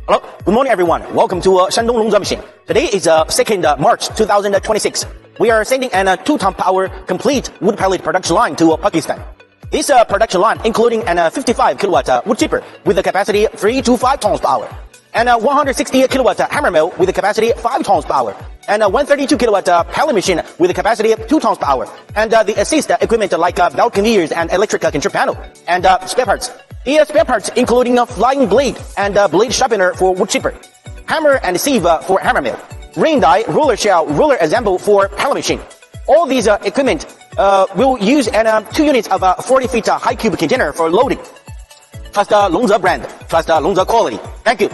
Hello, good morning everyone. Welcome to Shandong Longzhe machine. Today is 2nd March 2026. We are sending an 2-ton power complete wood pellet production line to Pakistan. This production line including an 55 kilowatt wood chipper with a capacity 3 to 5 tons per hour, and a 160 kilowatt hammer mill with a capacity 5 tons per hour, and a 132 kilowatt pellet machine with a capacity 2 tons per hour, and the assist equipment like belt conveyors and electric control panel, and spare parts. The spare parts including a flying blade and blade sharpener for wood chipper, hammer and sieve for hammer mill, ring die, roller shell, roller assemble for pellet machine. All these equipment will use 2 units of 40 feet high cube container for loading. Trust Longzhe brand, trust Longzhe quality. Thank you.